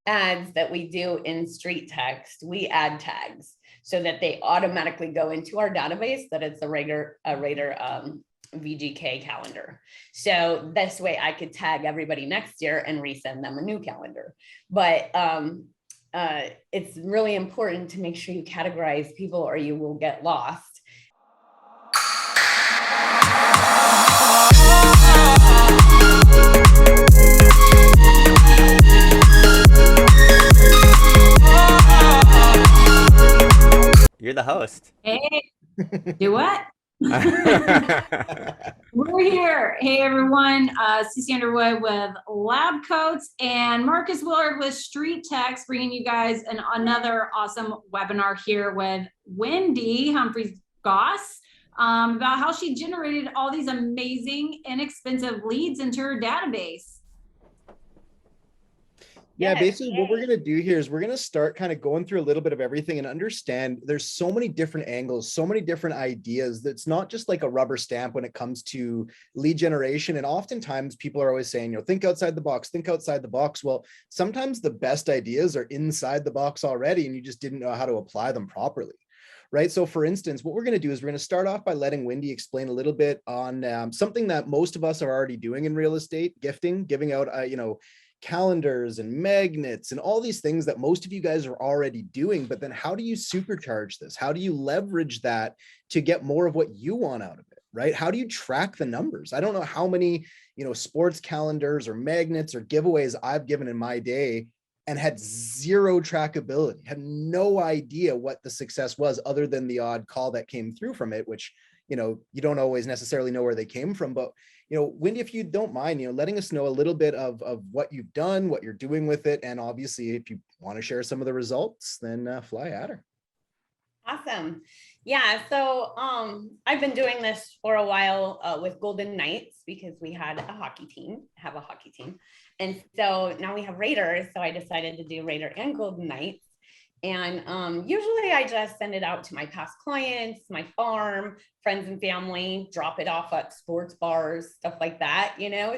ads that we do in StreetText, we add tags so that they automatically go into our database that it's a Raider VGK calendar. So this way I could tag everybody next year and resend them a new calendar. But it's really important to make sure you categorize people or you will get lost. You're the host. Hey, do what? We're here. Hey, everyone. Cece Underwood with Lab Coats and Marcus Willard with StreetText, bringing you guys another awesome webinar here with Wendy Humphries-Goss about how she generated all these amazing, inexpensive leads into her database. Yeah, basically what we're going to do here is we're going to start kind of going through a little bit of everything and understand there's so many different angles, so many different ideas. That's not just like a rubber stamp when it comes to lead generation. And oftentimes people are always saying, think outside the box, think outside the box. Well, sometimes the best ideas are inside the box already, and you just didn't know how to apply them properly. Right. So for instance, what we're going to do is we're going to start off by letting Wendy explain a little bit on something that most of us are already doing in real estate, giving out, calendars and magnets and all these things that most of you guys are already doing. But then how do you supercharge this? How do you leverage that to get more of what you want out of it? Right? How do you track the numbers? I don't know how many, sports calendars or magnets or giveaways I've given in my day and had zero trackability, had no idea what the success was other than the odd call that came through from it, which, you don't always necessarily know where they came from. But Wendy, if you don't mind, letting us know a little bit of what you've done, what you're doing with it. And obviously, if you want to share some of the results, then fly at her. Awesome. Yeah. So I've been doing this for a while with Golden Knights because we have a hockey team. And so now we have Raiders. So I decided to do Raider and Golden Knights. And usually I just send it out to my past clients, my farm, friends and family, drop it off at sports bars, stuff like that,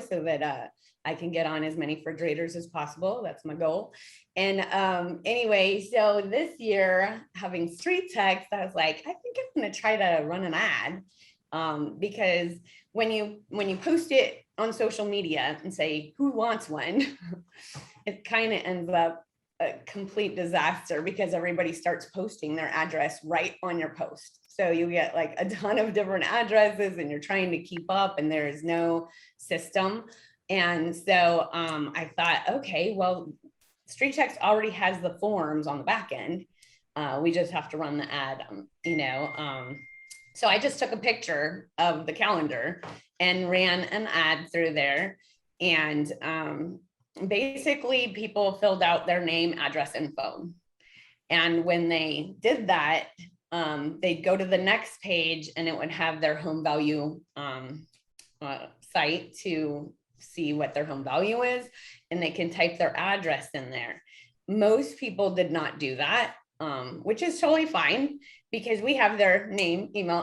so that I can get on as many refrigerators as possible. That's my goal. And anyway, so this year having StreetText, I was like, I think I'm going to try to run an ad because when you post it on social media and say, who wants one, it kind of ends up a complete disaster because everybody starts posting their address right on your post. So you get like a ton of different addresses and you're trying to keep up and there is no system. And so I thought, okay, well, StreetText already has the forms on the back end. We just have to run the ad, So I just took a picture of the calendar and ran an ad through there. And basically people filled out their name, address, and phone. And when they did that, they'd go to the next page and it would have their home value site to see what their home value is. And they can type their address in there. Most people did not do that, which is totally fine because we have their name, email,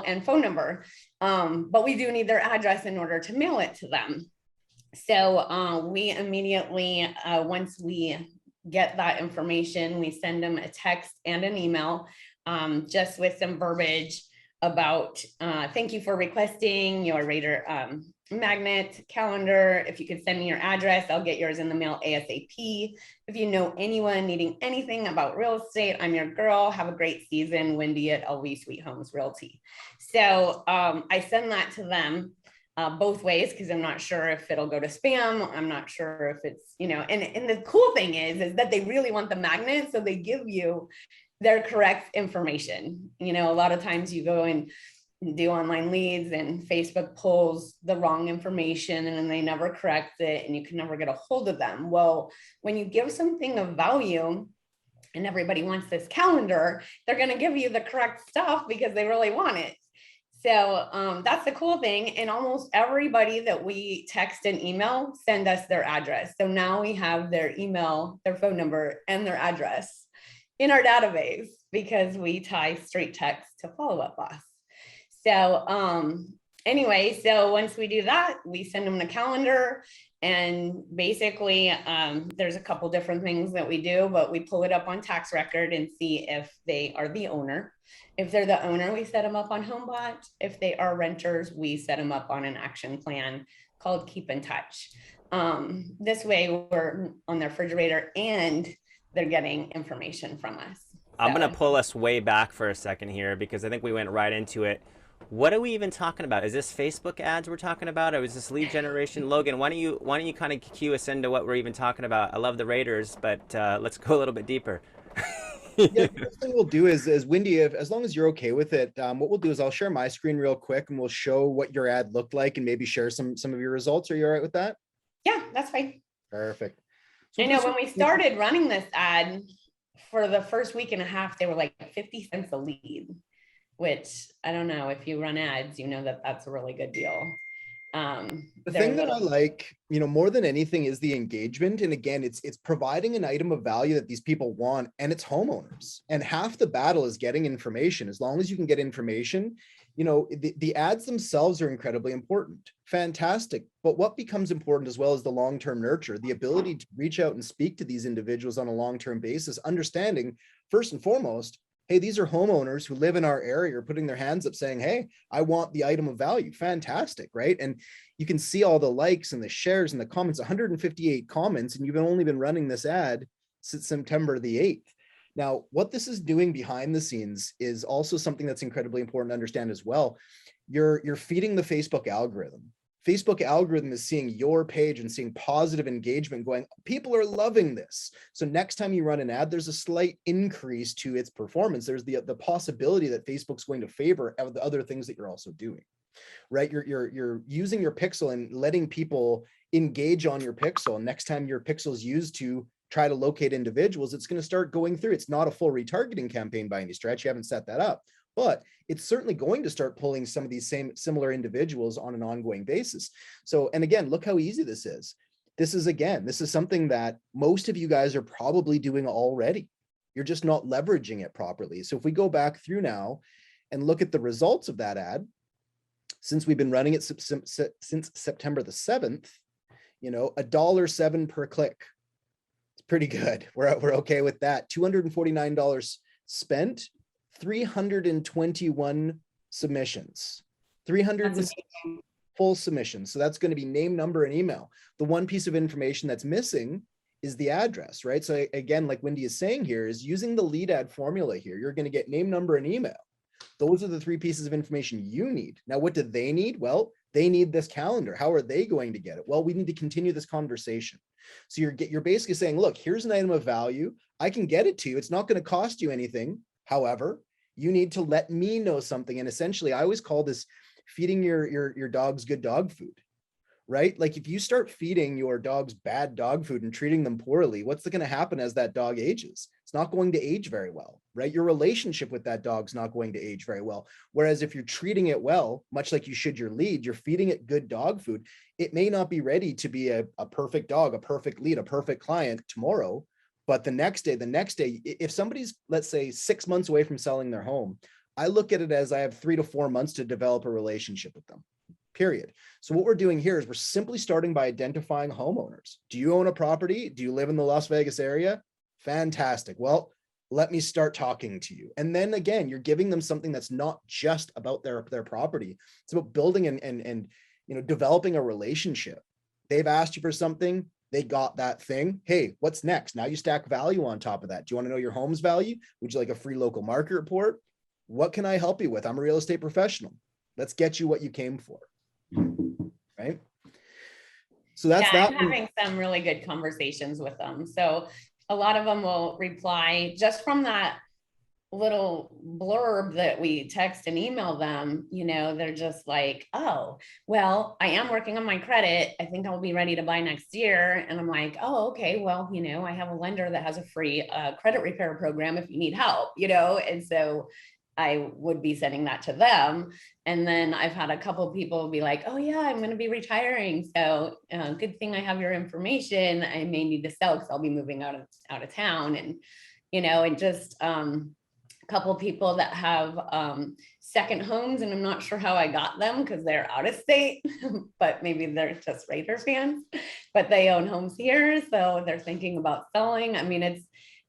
and phone number. But we do need their address in order to mail it to them. So we immediately, once we get that information, we send them a text and an email just with some verbiage about thank you for requesting your Raider magnet calendar. If you could send me your address, I'll get yours in the mail ASAP. If you know anyone needing anything about real estate, I'm your girl. Have a great season. Wendy at LV Sweet Homes Realty. So I send that to them. Both ways, because I'm not sure if it'll go to spam. I'm not sure if it's, and the cool thing is that they really want the magnet. So they give you their correct information. A lot of times you go and do online leads and Facebook pulls the wrong information and then they never correct it and you can never get a hold of them. Well, when you give something of value and everybody wants this calendar, they're going to give you the correct stuff because they really want it. So that's the cool thing. And almost everybody that we text and email send us their address. So now we have their email, their phone number, and their address in our database because we tie StreetText to Follow Up Boss. So anyway, so once we do that, we send them the calendar And basically, there's a couple different things that we do, but we pull it up on tax record and see if they are the owner. If they're the owner, we set them up on HomeBot. If they are renters, we set them up on an action plan called Keep in Touch. This way we're on their refrigerator and they're getting information from us. I'm going to pull us way back for a second here because I think we went right into it. What are we even talking about? Is this Facebook ads we're talking about, or is this lead generation? Logan, why don't you kind of cue us into what we're even talking about? I love the Raiders, but let's go a little bit deeper. Yeah, the first thing we'll do is Wendy, as long as you're okay with it, what we'll do is I'll share my screen real quick and we'll show what your ad looked like and maybe share some of your results. Are you all right with that? Yeah, that's fine. Perfect. So I know when we started running this ad for the first week and a half, they were like 50 cents a lead, which I don't know, if you run ads, you know that that's a really good deal. The thing that I like, more than anything is the engagement. And again, it's providing an item of value that these people want, and it's homeowners. And half the battle is getting information. As long as you can get information, the ads themselves are incredibly important. Fantastic. But what becomes important as well is the long-term nurture, the ability to reach out and speak to these individuals on a long-term basis, understanding first and foremost, hey, these are homeowners who live in our area are putting their hands up saying, hey, I want the item of value. Fantastic, right? And you can see all the likes and the shares and the comments, 158 comments, and you've only been running this ad since September the 8th. Now, what this is doing behind the scenes is also something that's incredibly important to understand as well. You're feeding the Facebook algorithm. Facebook algorithm is seeing your page and seeing positive engagement going, people are loving this. So next time you run an ad, there's a slight increase to its performance. There's the possibility that Facebook's going to favor the other things that you're also doing, right? You're using your pixel and letting people engage on your pixel. And next time your pixel is used to try to locate individuals, it's going to start going through. It's not a full retargeting campaign by any stretch. You haven't set that up, but it's certainly going to start pulling some of these similar individuals on an ongoing basis. So, and again, look how easy this is. This is something that most of you guys are probably doing already. You're just not leveraging it properly. So if we go back through now and look at the results of that ad, since we've been running it since September the 7th, $1.07 per click. It's pretty good. We're okay with that. $249 spent, 321 submissions, 300 full submissions. So that's going to be name, number, and email. The one piece of information that's missing is the address, right? So again, like Wendy is saying here, is using the lead ad formula here, you're going to get name, number, and email. Those are the three pieces of information you need. Now, what do they need? Well, they need this calendar. How are they going to get it? Well, we need to continue this conversation. So you're basically saying, look, here's an item of value. I can get it to you. It's not going to cost you anything. However, you need to let me know something. And essentially, I always call this feeding your dogs good dog food, right? Like if you start feeding your dogs bad dog food and treating them poorly, what's going to happen as that dog ages? It's not going to age very well, right? Your relationship with that dog's not going to age very well. Whereas if you're treating it well, much like you should your lead, you're feeding it good dog food, it may not be ready to be a perfect dog, a perfect lead, a perfect client tomorrow. But the next day, if somebody's, let's say, 6 months away from selling their home, I look at it as I have 3 to 4 months to develop a relationship with them, period. So what we're doing here is we're simply starting by identifying homeowners. Do you own a property? Do you live in the Las Vegas area? Fantastic. Well, let me start talking to you. And then again, you're giving them something that's not just about their property. It's about building and developing a relationship. They've asked you for something. They got that thing. Hey, what's next? Now you stack value on top of that. Do you want to know your home's value? Would you like a free local market report? What can I help you with? I'm a real estate professional. Let's get you what you came for. Right? So that's that. I'm having some really good conversations with them. So a lot of them will reply just from that little blurb that we text and email them. They're just like, oh, well, I am working on my credit. I think I'll be ready to buy next year. And I'm like, oh, okay, well, I have a lender that has a free credit repair program if you need help, and so I would be sending that to them. And then I've had a couple of people be like, oh yeah, I'm going to be retiring. So good thing I have your information. I may need to sell because I'll be moving out of town. And, and just couple people that have second homes, and I'm not sure how I got them because they're out of state, but maybe they're just Raider fans, but they own homes here, so they're thinking about selling. I mean,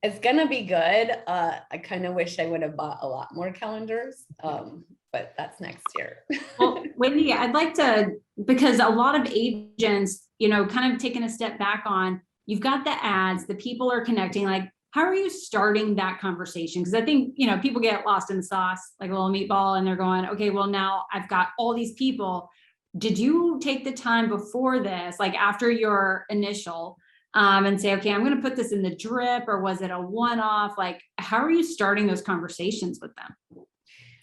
it's gonna be good. I kind of wish I would have bought a lot more calendars, but that's next year. Well, Wendy, I'd like to, because a lot of agents, you know, kind of taking a step back on, you've got the ads, the people are connecting, like, how are you starting that conversation? Because I think, you know, people get lost in the sauce, like a little meatball, and they're going, okay, well, now I've got all these people. Did you take the time before this, like after your initial, and say, okay, I'm going to put this in the drip, or was it a one-off? Like, how are you starting those conversations with them?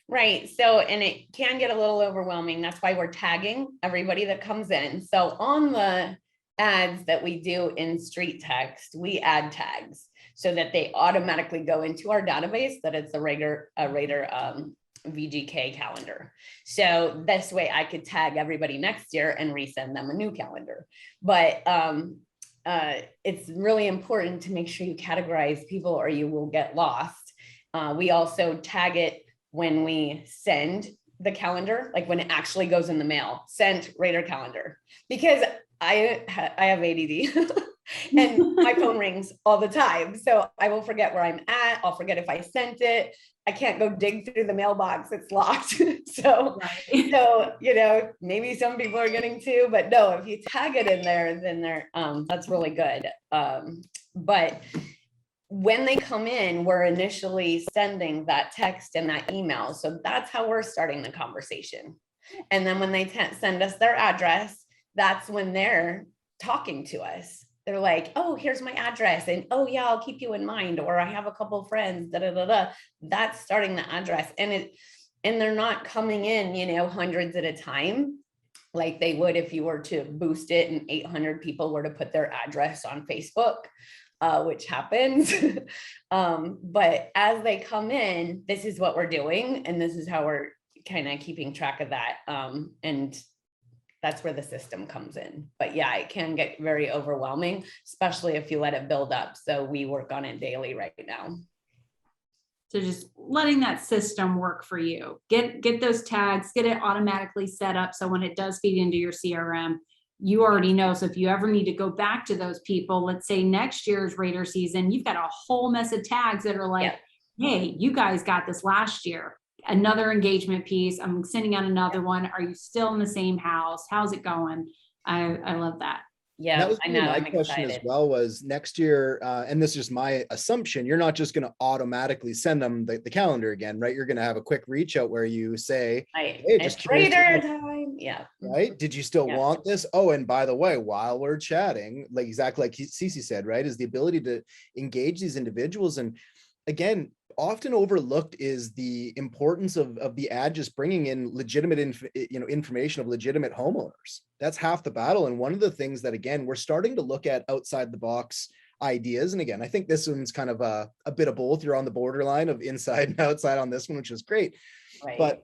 Right. So, and it can get a little overwhelming. That's why we're tagging everybody that comes in. So on the ads that we do in StreetText, we add tags so that they automatically go into our database that it's a Raider VGK calendar. So this way I could tag everybody next year and resend them a new calendar. But it's really important to make sure you categorize people or you will get lost. We also tag it when we send the calendar, like when it actually goes in the mail, sent Raider calendar, because I have ADD and my phone rings all the time. So I will forget where I'm at. I'll forget if I sent it. I can't go dig through the mailbox. It's locked. So, you know, maybe some people are getting to, but no, if you tag it in there, then that's really good. But when they come in, we're initially sending that text and that email. So that's how we're starting the conversation. And then when they send us their address, that's when they're talking to us. They're like, oh, here's my address. And oh yeah, I'll keep you in mind. Or I have a couple of friends, da, da, da, da. That's starting the address. And they're not coming in, you know, hundreds at a time, like they would if you were to boost it and 800 people were to put their address on Facebook, which happens. But as they come in, this is what we're doing. And this is how we're kind of keeping track of that. And that's where the system comes in. But yeah, it can get very overwhelming, especially if you let it build up. So we work on it daily right now. So just letting that system work for you. Get those tags, get it automatically set up. So when it does feed into your CRM, you already know. So if you ever need to go back to those people, let's say next year's Raider season, you've got a whole mess of tags that are like, hey, you guys got this last year. Another engagement piece. I'm sending out another one. Are you still in the same house? How's it going? I love that. Yeah, that was I know. my I'm question excited as well, was next year, and this is just my assumption, you're not just going to automatically send them the calendar again, right? You're going to have a quick reach out where you say, hey, just Raider time. Yeah. Right. Did you still want this? Oh, and by the way, while we're chatting, like exactly like Cece said, right, is the ability to engage these individuals. And again, often overlooked is the importance of the ad just bringing in legitimate information of legitimate homeowners. That's half the battle. And one of the things that, again, we're starting to look at outside the box ideas. And again, I think this one's kind of a bit of both. You're on the borderline of inside and outside on this one, which is great. Right. But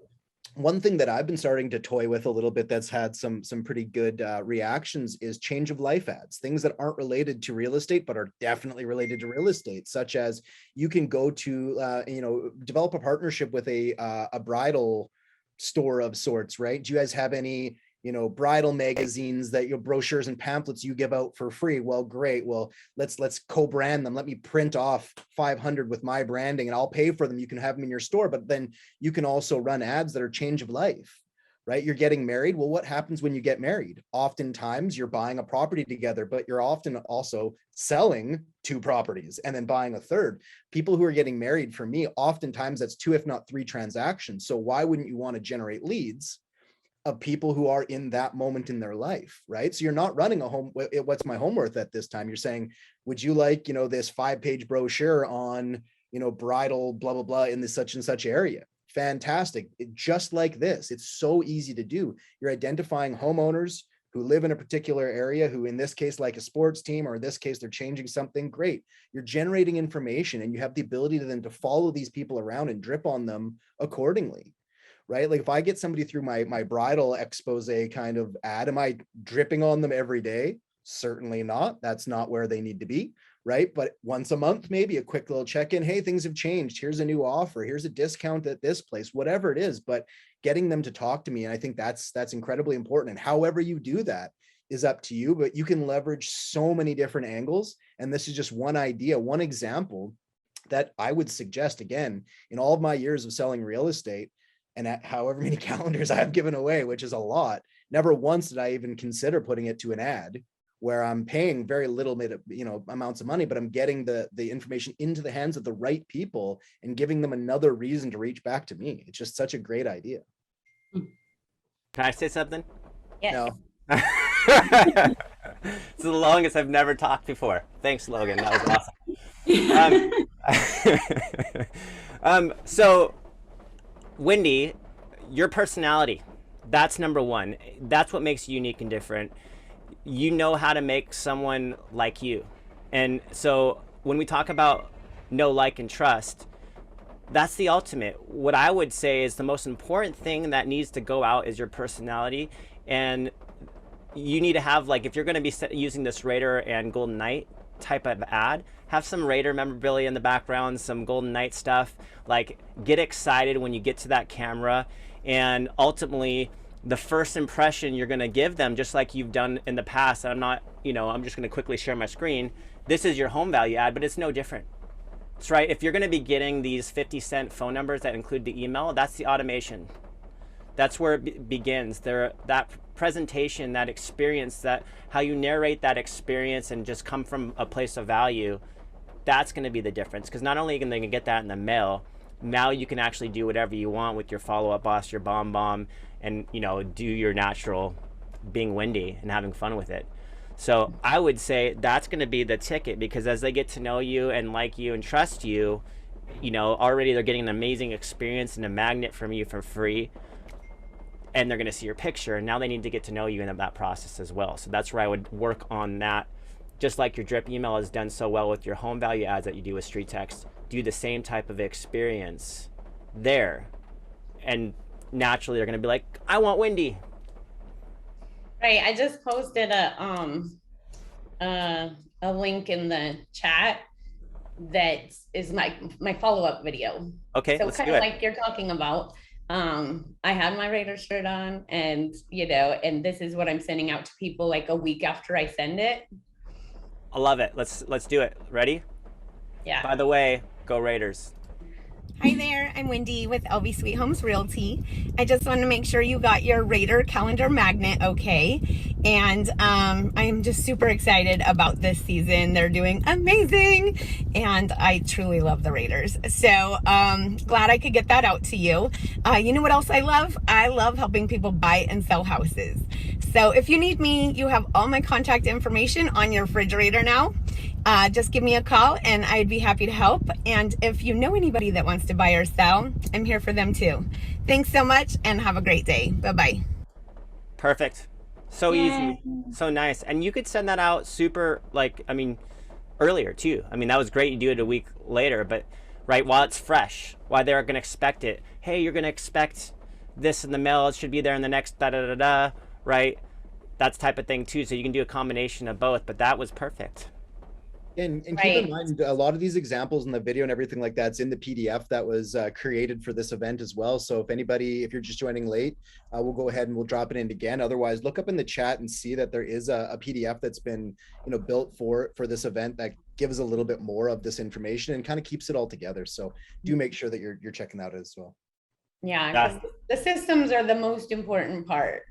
one thing that I've been starting to toy with a little bit that's had some pretty good reactions is change of life ads, things that aren't related to real estate, but are definitely related to real estate, such as you can go to, develop a partnership with a bridal store of sorts, right? Do you guys have any, bridal magazines that your brochures and pamphlets you give out for free? Well, great. Well, let's co-brand them. Let me print off 500 with my branding and I'll pay for them. You can have them in your store, but then you can also run ads that are change of life, right? You're getting married. Well, what happens when you get married? Oftentimes you're buying a property together, but you're often also selling 2 properties and then buying a third. People who are getting married, for me, oftentimes that's 2, if not 3 transactions. So why wouldn't you want to generate leads of people who are in that moment in their life, right? So you're not running a home, what's my home worth at this time? You're saying, would you like, this 5-page brochure on, bridal, blah, blah, blah, in this such and such area? Fantastic. Just like this, it's so easy to do. You're identifying homeowners who live in a particular area, who in this case, like a sports team, or in this case, they're changing something. Great. You're generating information and you have the ability to follow these people around and drip on them accordingly. Right? Like if I get somebody through my bridal expose kind of ad, am I dripping on them every day? Certainly not. That's not where they need to be, right? But once a month, maybe a quick little check-in. Hey, things have changed. Here's a new offer. Here's a discount at this place, whatever it is. But getting them to talk to me, and I think that's incredibly important. And however you do that is up to you, but you can leverage so many different angles. And this is just one idea, one example that I would suggest, again, in all of my years of selling real estate and at however many calendars I've given away, which is a lot, never once did I even consider putting it to an ad where I'm paying very little bit of, amounts of money, but I'm getting the information into the hands of the right people and giving them another reason to reach back to me. It's just such a great idea. Can I say something? Yes. No. It's the longest I've never talked before. Thanks, Logan. That was awesome. So, Wendy, your personality, that's number one. That's what makes you unique and different. You know how to make someone like you. And so when we talk about know, like, and trust, that's the ultimate. What I would say is the most important thing that needs to go out is your personality. And you need to have, like, if you're going to be using this Raider and Golden Knight type of ad, have some Raider memorabilia in the background, some Golden Knight stuff. Like, get excited when you get to that camera, and ultimately the first impression you're going to give them, just like you've done in the past. And I'm not, I'm just going to quickly share my screen. This is your home value ad, but it's no different. That's right. If you're going to be getting these 50-cent phone numbers that include the email, that's the automation. That's where it begins. That presentation, that experience, that how you narrate that experience and just come from a place of value, that's going to be the difference. Because not only are you going to get that in the mail, now you can actually do whatever you want with your follow-up boss, your bomb, and do your natural being Wendy and having fun with it. So I would say that's going to be the ticket, because as they get to know you and like you and trust you, already they're getting an amazing experience and a magnet from you for free. And they're going to see your picture, and now they need to get to know you in that process as well. So that's where I would work on that. Just like your drip email has done so well with your home value ads that you do with StreetText, do the same type of experience there. And naturally they're going to be like, I want Wendy. Right. I just posted a link in the chat that is my follow-up video. Okay, so let's kind do of it. like you're talking about. I had my Raider shirt on, and and this is what I'm sending out to people like a week after I send it. I love it. Let's do it. Ready? Yeah. By the way, go Raiders. Hi there, I'm Wendy with LV Sweet Homes Realty. I just want to make sure you got your Raider calendar magnet okay. And I'm just super excited about this season. They're doing amazing, and I truly love the Raiders. So glad I could get that out to you. You know what else I love? I love helping people buy and sell houses. So if you need me, you have all my contact information on your refrigerator now. Just give me a call and I'd be happy to help. And if you know anybody that wants to buy or sell, I'm here for them too. Thanks so much and have a great day. Bye-bye. Perfect. So easy. So nice. And you could send that out super, earlier too. That was great. You do it a week later, but right, while it's fresh, while they're going to expect it. Hey, you're going to expect this in the mail. It should be there in the next da-da-da-da, right? That's type of thing too. So you can do a combination of both, but that was perfect. And keep in mind, a lot of these examples in the video and everything like that's in the PDF that was created for this event as well. So if you're just joining late, we'll go ahead and we'll drop it in again. Otherwise, look up in the chat and see that there is a PDF that's been built for this event that gives a little bit more of this information and kind of keeps it all together. So do make sure that you're checking that out as well. Yeah, the systems are the most important part.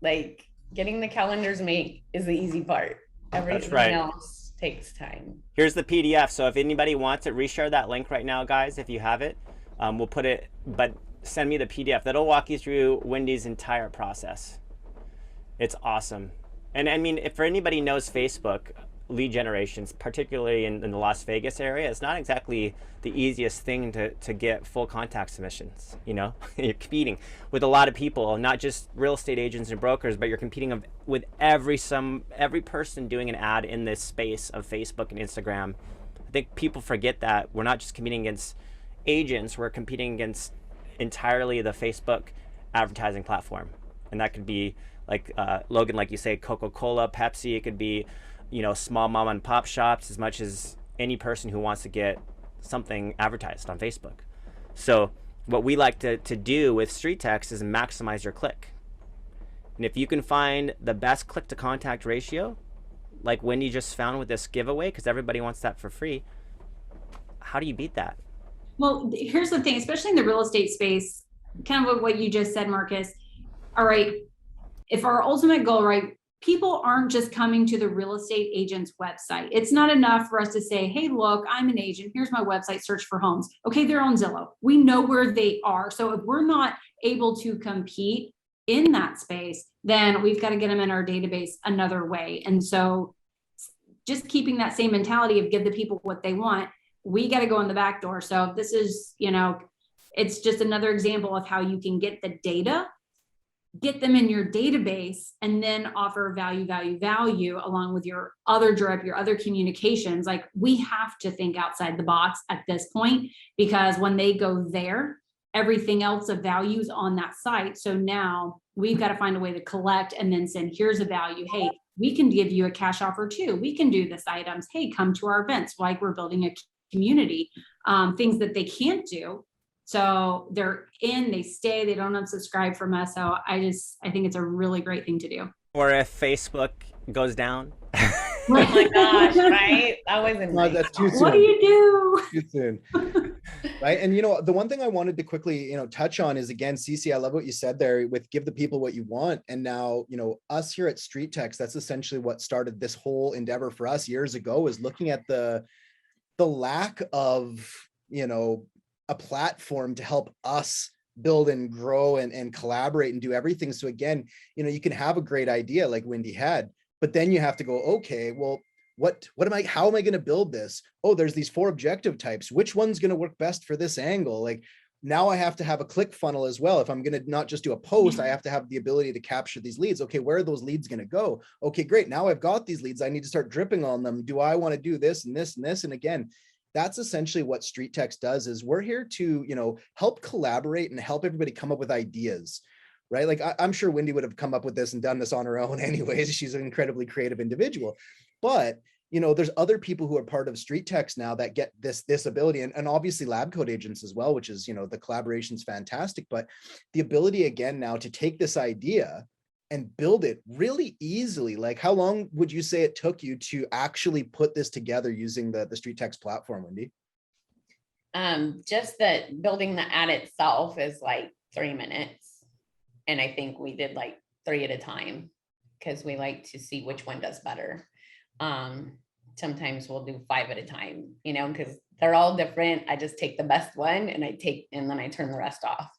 Like getting the calendars made is the easy part. Everything else takes time. Here's the PDF. So if anybody wants it, reshare that link right now, guys. If you have it, we'll put it, but send me the PDF. That'll walk you through Wendy's entire process. It's awesome. And if for anybody knows Facebook lead generations, particularly in the Las Vegas area, it's not exactly the easiest thing to get full contact submissions. You're competing with a lot of people, not just real estate agents and brokers, but you're competing with every person doing an ad in this space of Facebook and Instagram. I think people forget that we're not just competing against agents, we're competing against entirely the Facebook advertising platform. And that could be like Logan, like you say, Coca-Cola, Pepsi. It could be, you know, small mom and pop shops, as much as any person who wants to get something advertised on Facebook. So what we like to do with StreetText is maximize your click. And if you can find the best click to contact ratio, like Wendy just found with this giveaway, because everybody wants that for free, how do you beat that? Well, here's the thing, especially in the real estate space, kind of what you just said, Marcus. All right, if our ultimate goal, right, people aren't just coming to the real estate agent's website. It's not enough for us to say, hey, look, I'm an agent. Here's my website, search for homes. Okay, they're on Zillow. We know where they are. So if we're not able to compete in that space, then we've got to get them in our database another way. And so just keeping that same mentality of give the people what they want, we got to go in the back door. So this is, you know, it's just another example of how you can get the data, get them in your database, and then offer value along with your other drip, your other communications. Like, we have to think outside the box at this point, because when they go there, everything else of values on that site. So now we've got to find a way to collect and then send, here's a value. Hey, we can give you a cash offer too. We can do this items. Hey, come to our events. Like, we're building a community, things that they can't do. So they're in, they stay, they don't unsubscribe from us. So I think it's a really great thing to do. Or if Facebook goes down. Oh my gosh, right? That wasn't No, nice. that's too soon. What do you do? Too soon. Right. And, you know, the one thing I wanted to quickly, you know, touch on is, again, Cece, I love what you said there with give the people what you want. And now, you know, us here at StreetText, that's essentially what started this whole endeavor for us years ago, is looking at the lack of, you know, a platform to help us build and grow and collaborate and do everything. So again, you know, you can have a great idea like Wendy had, but then you have to go, okay, well, how am I going to build this? Oh, there's these 4 objective types. Which one's going to work best for this angle? Like, now I have to have a click funnel as well. If I'm going to not just do a post, I have to have the ability to capture these leads. Okay, where are those leads going to go? Okay, great. Now I've got these leads. I need to start dripping on them. Do I want to do this and this and this? And again, that's essentially what StreetText does, is we're here to, you know, help collaborate and help everybody come up with ideas, right? Like, I'm sure Wendy would have come up with this and done this on her own anyways. She's an incredibly creative individual, but you know, there's other people who are part of StreetText now that get this ability, and obviously lab code agents as well, which is, you know, the collaboration's fantastic, but the ability again now to take this idea and build it really easily. Like, how long would you say it took you to actually put this together using the StreetText platform, Wendy? Just that building the ad itself is like 3 minutes. And I think we did like 3 at a time, because we like to see which one does better. Sometimes we'll do 5 at a time, you know, because they're all different. I just take the best one and then I turn the rest off.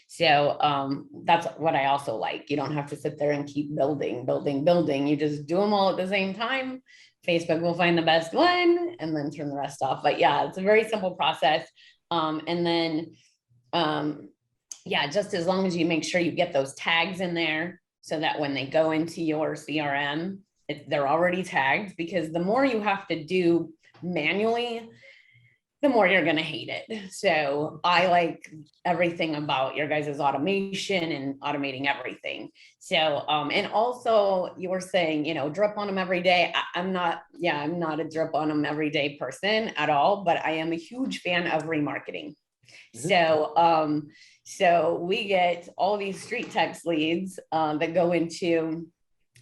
So that's what I also like. You don't have to sit there and keep building. You just do them all at the same time. Facebook will find the best one and then turn the rest off. But yeah, it's a very simple process. And then, yeah, just as long as you make sure you get those tags in there, so that when they go into your CRM, they're already tagged, because the more you have to do manually, the more you're going to hate it. So I like everything about your guys' automation and automating everything. So, and also you were saying, you know, drip on them every day. I'm not a drip on them every day person at all, but I am a huge fan of remarketing. Mm-hmm. So we get all these StreetText leads that go into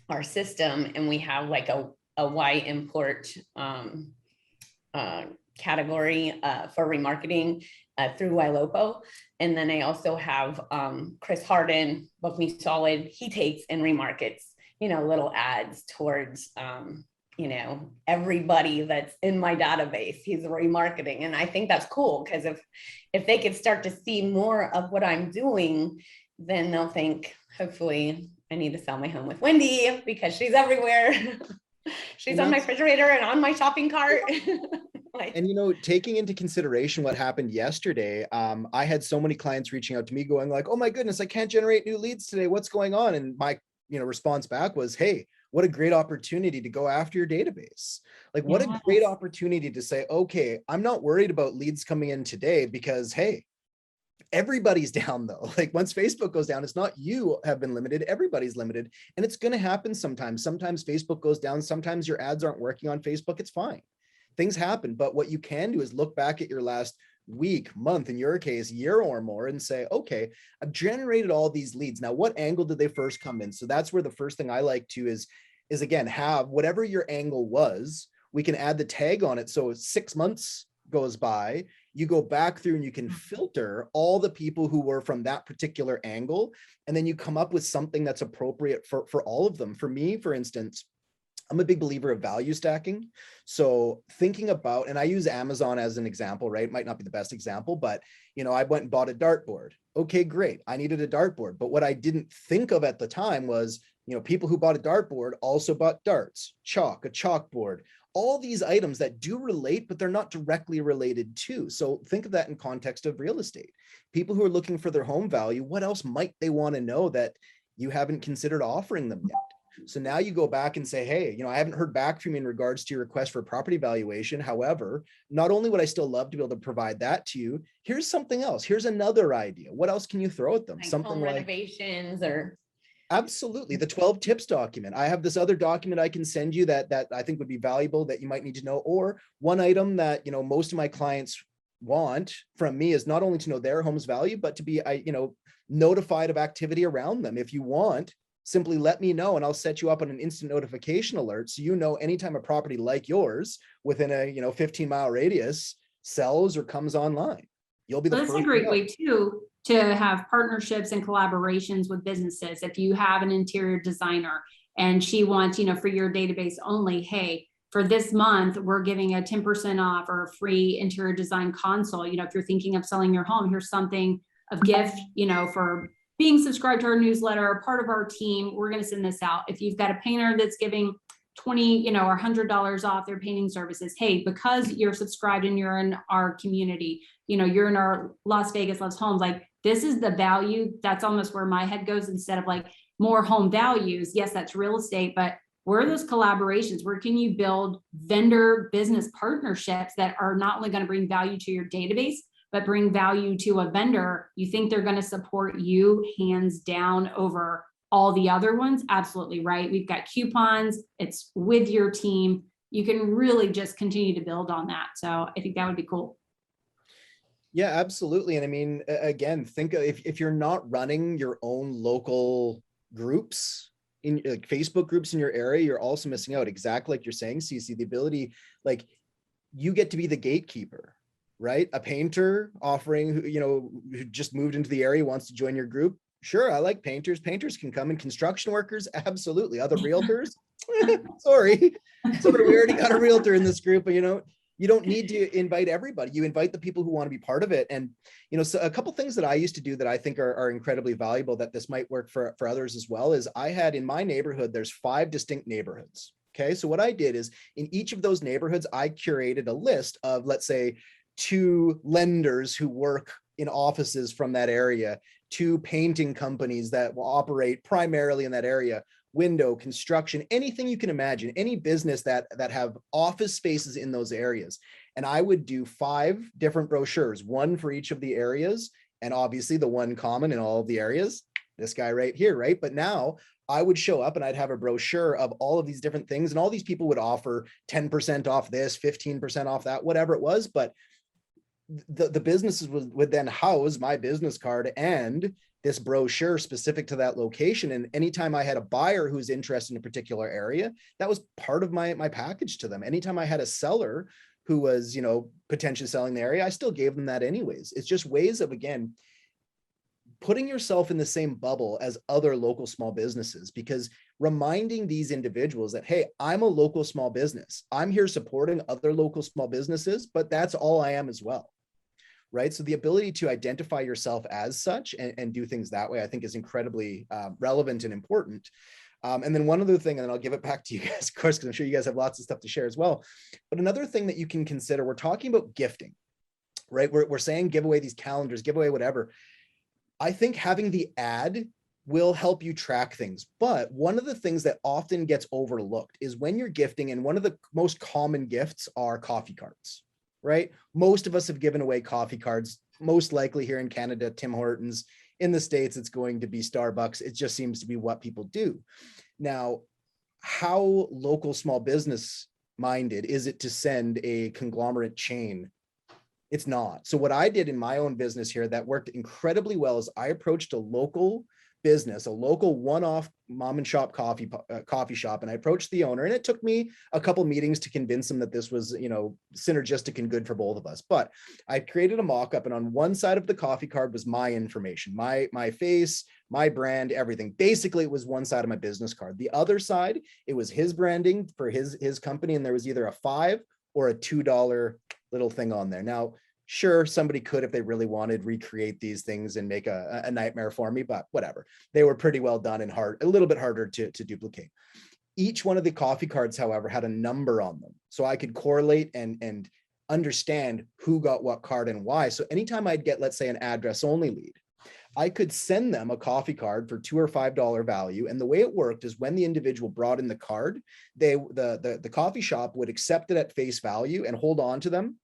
our system, and we have like a Y import category for remarketing through YLOPO. And then I also have Chris Harden, Book Me Solid. He takes and remarkets, you know, little ads towards, you know, everybody that's in my database. He's remarketing. And I think that's cool, because if they could start to see more of what I'm doing, then they'll think, hopefully, I need to sell my home with Wendy, because she's everywhere. She's on my refrigerator and on my shopping cart. And, you know, taking into consideration what happened yesterday, I had so many clients reaching out to me going like, oh my goodness, I can't generate new leads today. What's going on? And my, you know, response back was, hey, what a great opportunity to go after your database. Like, what a great opportunity to say, okay, I'm not worried about leads coming in today, because, hey, Everybody's down though. Like once Facebook goes down, it's not you have been limited, everybody's limited. And it's going to happen sometimes. Sometimes Facebook goes down. Sometimes your ads aren't working on Facebook. It's fine. Things happen. But what you can do is look back at your last week, month, in your case, year or more, and say, okay, I've generated all these leads. Now, what angle did they first come in? So that's where the first thing I like to is again, have whatever your angle was, we can add the tag on it. So 6 months goes by, you go back through and you can filter all the people who were from that particular angle. And then you come up with something that's appropriate for all of them. For me, for instance, I'm a big believer of value stacking. So thinking about, and I use Amazon as an example, right? It might not be the best example, but I went and bought a dartboard. Okay, great. I needed a dartboard. But what I didn't think of at the time was, people who bought a dartboard also bought darts, chalk, a chalkboard, all these items that do relate, but they're not directly related to. So think of that in context of real estate. People who are looking for their home value, what else might they want to know that you haven't considered offering them yet? So now you go back and say, hey, I haven't heard back from you in regards to your request for property valuation. However, not only would I still love to be able to provide that to you, here's something else. Here's another idea. What else can you throw at them? Like something home like renovations or. Absolutely. The 12 tips document. I have this other document I can send you that I think would be valuable that you might need to know. Or one item that, most of my clients want from me is not only to know their home's value, but to be, notified of activity around them. If you want, simply let me know and I'll set you up on an instant notification alert. So, anytime a property like yours within a, 15-mile radius sells or comes online, you'll be the first. That's a great way too, to have partnerships and collaborations with businesses. If you have an interior designer and she wants, for your database only, hey, for this month, we're giving a 10% off or a free interior design console. If you're thinking of selling your home, here's something of gift, for being subscribed to our newsletter, part of our team, we're going to send this out. If you've got a painter that's giving 20, or $100 off their painting services, hey, because you're subscribed and you're in our community, you're in our Las Vegas Loves Homes, like this is the value. That's almost where my head goes. Instead of like more home values, yes, that's real estate, but where are those collaborations? Where can you build vendor business partnerships that are not only going to bring value to your database, but bring value to a vendor? You think they're going to support you hands down over all the other ones? Absolutely right. We've got coupons. It's with your team. You can really just continue to build on that. So I think that would be cool. Yeah, absolutely. And I mean, again, think of if you're not running your own local groups in like Facebook groups in your area, you're also missing out. Exactly like you're saying, CC, the ability, like you get to be the gatekeeper, right? A painter offering, who just moved into the area, wants to join your group. Sure, I like painters. Painters can come in. Construction workers, absolutely. Other realtors, sorry, we already got a realtor in this group, but you don't need to invite everybody. You invite the people who want to be part of it. And, so a couple things that I used to do that I think are incredibly valuable, that this might work for others as well, is I had in my neighborhood, there's 5 distinct neighborhoods. Okay. So what I did is in each of those neighborhoods, I curated a list of, let's say, 2 lenders who work in offices from that area, 2 painting companies that will operate primarily in that area, window, construction, anything you can imagine, any business that have office spaces in those areas. And I would do 5 different brochures, one for each of the areas. And obviously the one common in all of the areas, this guy right here, right? But now I would show up and I'd have a brochure of all of these different things. And all these people would offer 10% off this, 15% off that, whatever it was. But the businesses would then house my business card and this brochure specific to that location. And anytime I had a buyer who's interested in a particular area, that was part of my package to them. Anytime I had a seller who was, potentially selling the area, I still gave them that anyways. It's just ways of, again, putting yourself in the same bubble as other local small businesses, because reminding these individuals that, hey, I'm a local small business. I'm here supporting other local small businesses, but that's all I am as well. Right. So the ability to identify yourself as such and do things that way, I think is incredibly relevant and important. And then one other thing, and then I'll give it back to you guys, of course, because I'm sure you guys have lots of stuff to share as well. But another thing that you can consider, we're talking about gifting, right? We're saying give away these calendars, give away whatever. I think having the ad will help you track things. But one of the things that often gets overlooked is when you're gifting, and one of the most common gifts are coffee cards. right? Most of us have given away coffee cards, most likely here in Canada, Tim Hortons. In the States, it's going to be Starbucks. It just seems to be what people do. Now, how local small business minded is it to send a conglomerate chain? It's not. So what I did in my own business here that worked incredibly well is I approached a local business, a local one-off mom and shop coffee shop, and I approached the owner, and it took me a couple meetings to convince him that this was, synergistic and good for both of us. But I created a mock-up, and on one side of the coffee card was my information, my face, my brand, everything. Basically, it was one side of my business card. The other side, it was his branding for his company, and there was either a $5 or a $2 little thing on there. Now, sure, somebody could, if they really wanted, recreate these things and make a nightmare for me, but whatever. They were pretty well done and a little bit harder to duplicate. Each one of the coffee cards, however, had a number on them. So I could correlate and understand who got what card and why. So anytime I'd get, let's say, an address only lead, I could send them a coffee card for $2 or $5 value. And the way it worked is when the individual brought in the card, the coffee shop would accept it at face value and hold on to them.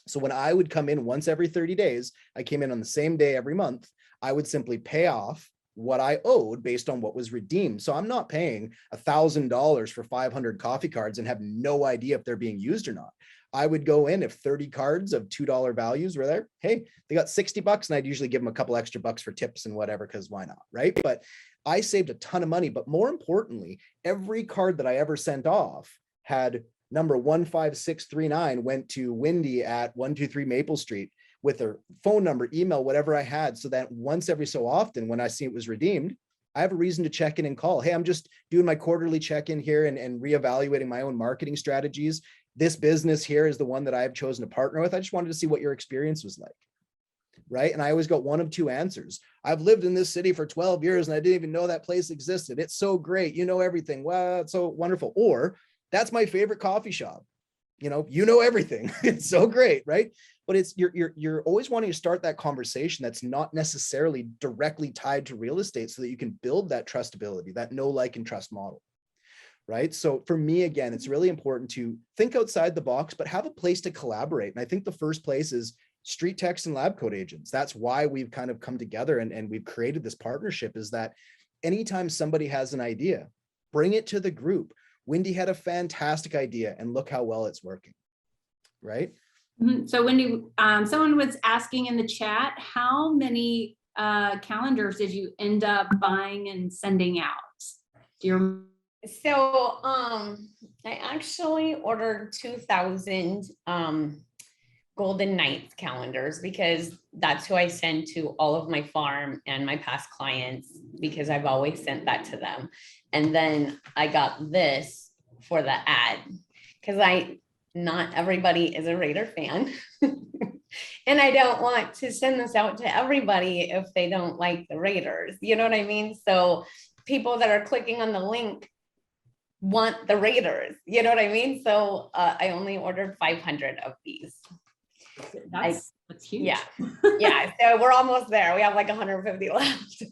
So when I would come in once every 30 days, I came in on the same day every month, I would simply pay off what I owed based on what was redeemed. So I'm not paying $1,000 for 500 coffee cards and have no idea if they're being used or not. I would go in, if 30 cards of $2 values were there, hey, they got $60, and I'd usually give them a couple extra bucks for tips and whatever, because why not, right? But I saved a ton of money. But more importantly, every card that I ever sent off had number 15639 went to Wendy at 123 Maple Street with her phone number, email, whatever I had, so that once every so often when I see it was redeemed, I have a reason to check in and call. Hey, I'm just doing my quarterly check-in here and reevaluating my own marketing strategies. This business here is the one that I've chosen to partner with. I just wanted to see what your experience was like. Right. And I always got one of two answers. I've lived in this city for 12 years and I didn't even know that place existed. It's so great. You know everything. Wow, it's so wonderful. Or that's my favorite coffee shop. You know everything. It's so great, right? But it's you're always wanting to start that conversation that's not necessarily directly tied to real estate, so that you can build that trustability, that know, like, and trust model. Right. So for me, again, it's really important to think outside the box, but have a place to collaborate. And I think the first place is StreetText and Lab Coat Agents. That's why we've kind of come together and we've created this partnership, is that anytime somebody has an idea, bring it to the group. Wendy had a fantastic idea and look how well it's working. Right. So Wendy, someone was asking in the chat, how many calendars did you end up buying and sending out? Do you remember? So I actually ordered 2,000 Golden Knights calendars, because that's who I send to all of my farm and my past clients, because I've always sent that to them. And then I got this for the ad, because not everybody is a Raider fan. And I don't want to send this out to everybody if they don't like the Raiders. You know what I mean? So people that are clicking on the link want the Raiders. You know what I mean? So I only ordered 500 of these. That's huge. Yeah. Yeah. So we're almost there. We have like 150 left.